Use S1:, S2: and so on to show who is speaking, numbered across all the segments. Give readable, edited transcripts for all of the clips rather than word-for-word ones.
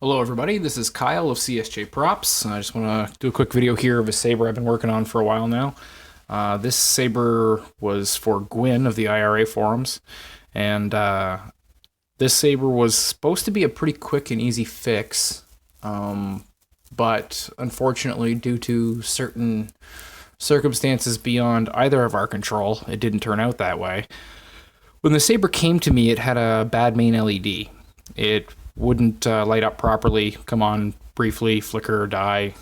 S1: Hello everybody, this is Kyle of CSJ Props. I just want to do a quick video here of a Saber I've been working on for a while now. This Saber was for Gwyn of the IRA forums, and this Saber was supposed to be a pretty quick and easy fix, but unfortunately due to certain circumstances beyond either of our control, it didn't turn out that way. When the Saber came to me, it had a bad main LED. It wouldn't light up properly, come on briefly, flicker, die.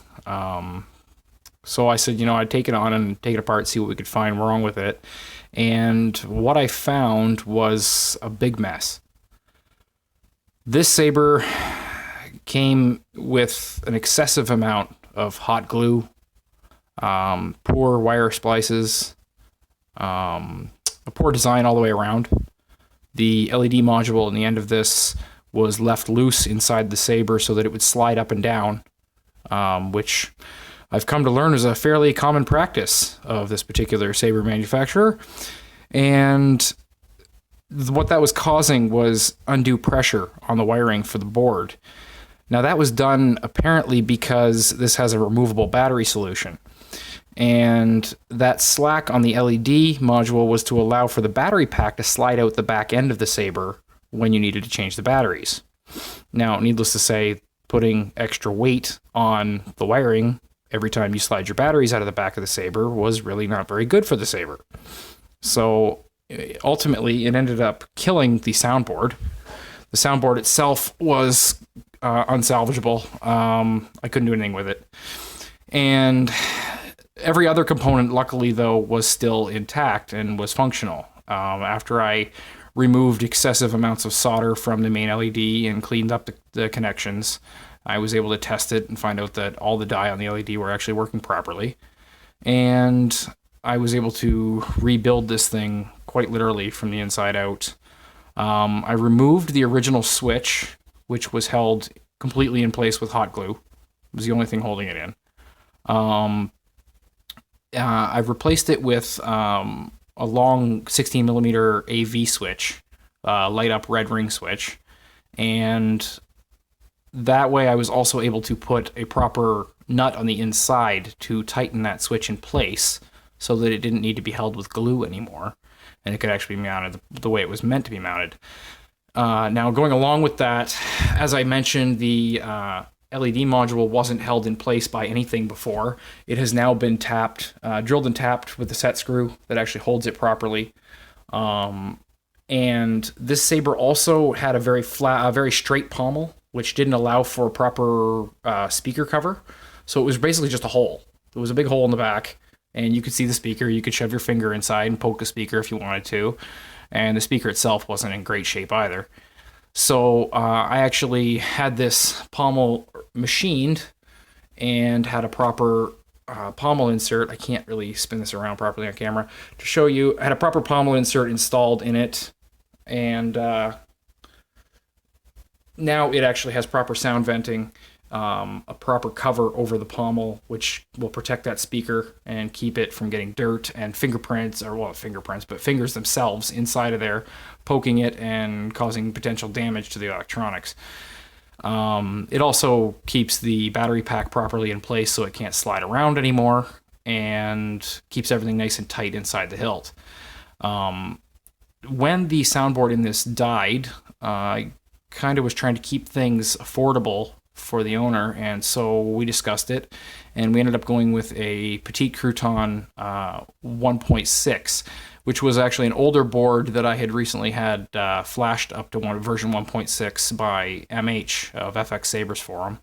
S1: So I said, I'd take it on and take it apart, see what we could find wrong with it. And what I found was a big mess. This Saber came with an excessive amount of hot glue, poor wire splices, a poor design all the way around. The LED module in the end of this was left loose inside the Saber so that it would slide up and down, which I've come to learn is a fairly common practice of this particular Saber manufacturer. And what that was causing was undue pressure on the wiring for the board. Now that was done apparently because this has a removable battery solution. And that slack on the LED module was to allow for the battery pack to slide out the back end of the Saber when you needed to change the batteries. Now, needless to say, putting extra weight on the wiring every time you slide your batteries out of the back of the Saber was really not very good for the Saber. So ultimately, it ended up killing the soundboard. The soundboard itself was unsalvageable. I couldn't do anything with it. And every other component, luckily, though, was still intact and was functional. After I removed excessive amounts of solder from the main LED and cleaned up the connections, I was able to test it and find out that all the die on the LED were actually working properly. And I was able to rebuild this thing quite literally from the inside out. I removed the original switch, which was held completely in place with hot glue. It was the only thing holding it in. I've replaced it with a long 16mm AV switch, light up red ring switch, and that way I was also able to put a proper nut on the inside to tighten that switch in place so that it didn't need to be held with glue anymore, and it could actually be mounted the way it was meant to be mounted. Now, going along with that, as I mentioned, the LED module wasn't held in place by anything before. It has now been tapped, drilled and tapped with the set screw that actually holds it properly. And this Saber also had a very straight pommel, which didn't allow for a proper speaker cover. So it was basically just a hole. There was a big hole in the back, and you could see the speaker. You could shove your finger inside and poke the speaker if you wanted to. And the speaker itself wasn't in great shape either. So I actually had this pommel machined and had a proper pommel insert. I can't really spin this around properly on camera to show you. I had a proper pommel insert installed in it, and now it actually has proper sound venting, a proper cover over the pommel, which will protect that speaker and keep it from getting dirt and fingerprints, or well, fingerprints, but fingers themselves inside of there, poking it and causing potential damage to the electronics. It also keeps the battery pack properly in place so it can't slide around anymore, and keeps everything nice and tight inside the hilt. When the soundboard in this died, I kind of was trying to keep things affordable for the owner, and so we discussed it, and we ended up going with a Petite Crouton 1.6, which was actually an older board that I had recently had flashed up to version 1.6 by MH of FX Sabers forum.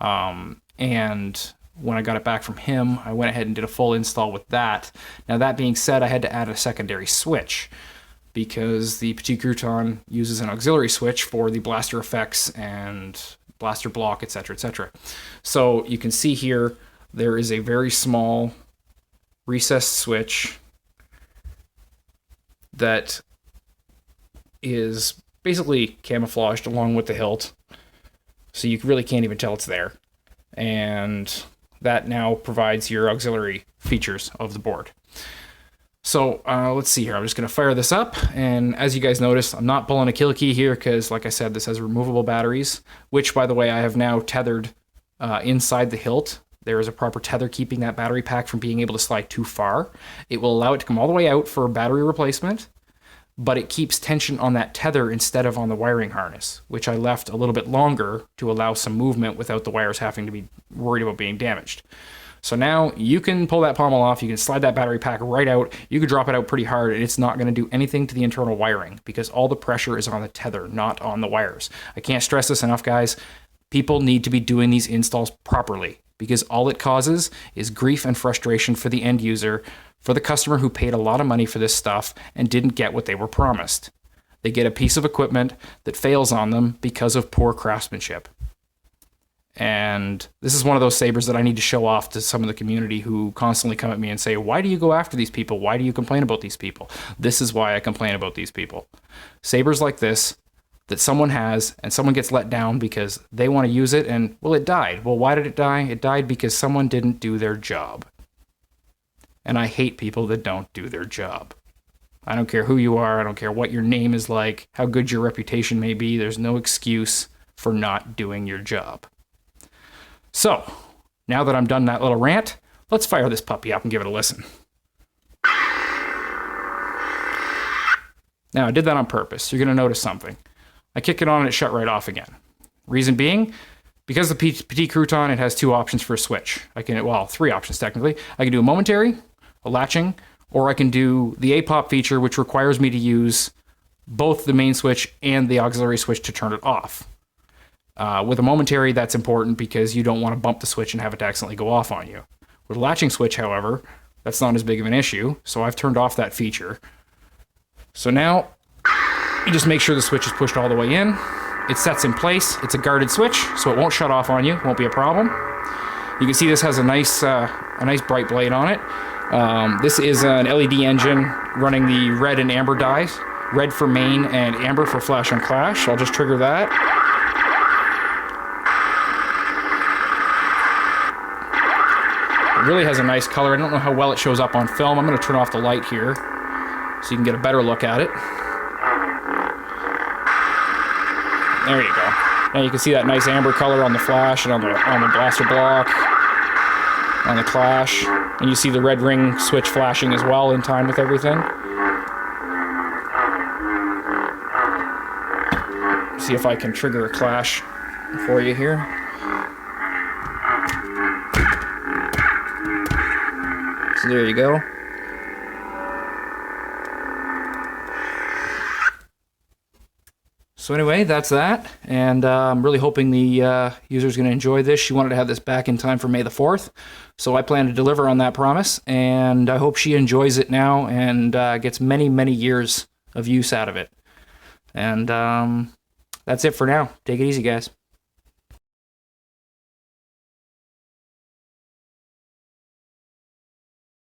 S1: And when I got it back from him, I went ahead and did a full install with that. Now, that being said, I had to add a secondary switch because the Petite Crouton uses an auxiliary switch for the blaster effects and blaster block, etc., etc. So you can see here, there is a very small recessed switch that is basically camouflaged along with the hilt, so you really can't even tell it's there. And that now provides your auxiliary features of the board. So let's see here. I'm just going to fire this up. And as you guys notice, I'm not pulling a kill key here because, like I said, this has removable batteries, which, by the way, I have now tethered inside the hilt. There is a proper tether keeping that battery pack from being able to slide too far. It will allow it to come all the way out for battery replacement, but it keeps tension on that tether instead of on the wiring harness, which I left a little bit longer to allow some movement without the wires having to be worried about being damaged. So now you can pull that pommel off, you can slide that battery pack right out, you can drop it out pretty hard, and it's not going to do anything to the internal wiring because all the pressure is on the tether, not on the wires. I can't stress this enough, guys. People need to be doing these installs properly because all it causes is grief and frustration for the end user, for the customer who paid a lot of money for this stuff and didn't get what they were promised. They get a piece of equipment that fails on them because of poor craftsmanship. And this is one of those Sabers that I need to show off to some of the community who constantly come at me and say, why do you go after these people? Why do you complain about these people? This is why I complain about these people. Sabers like this that someone has and someone gets let down because they want to use it and, well, it died. Well, why did it die? It died because someone didn't do their job. And I hate people that don't do their job. I don't care who you are. I don't care what your name is like, how good your reputation may be. There's no excuse for not doing your job. So, now that I'm done that little rant, let's fire this puppy up and give it a listen. Now, I did that on purpose. You're going to notice something. I kick it on and it shut right off again. Reason being, because the Petit Crouton, it has two options for a switch. Three options technically. I can do a momentary, a latching, or I can do the APOP feature, which requires me to use both the main switch and the auxiliary switch to turn it off. With a momentary, that's important because you don't want to bump the switch and have it accidentally go off on you. With a latching switch, however, that's not as big of an issue, so I've turned off that feature. So now, you just make sure the switch is pushed all the way in. It sets in place. It's a guarded switch, so it won't shut off on you. Won't be a problem. You can see this has a nice bright blade on it. This is an LEDengin running the red and amber dyes. Red for main and amber for flash and clash. I'll just trigger that. It really has a nice color. I don't know how well it shows up on film. I'm going to turn off the light here so you can get a better look at it. There you go. Now you can see that nice amber color on the flash and on the blaster block, on the clash. And you see the red ring switch flashing as well in time with everything. See if I can trigger a clash for you here. So there you go. So anyway, that's that, and I'm really hoping the user's going to enjoy this. She wanted to have this back in time for May the 4th, so I plan to deliver on that promise, and I hope she enjoys it now and gets many, many years of use out of it. And that's it for now. Take it easy, guys.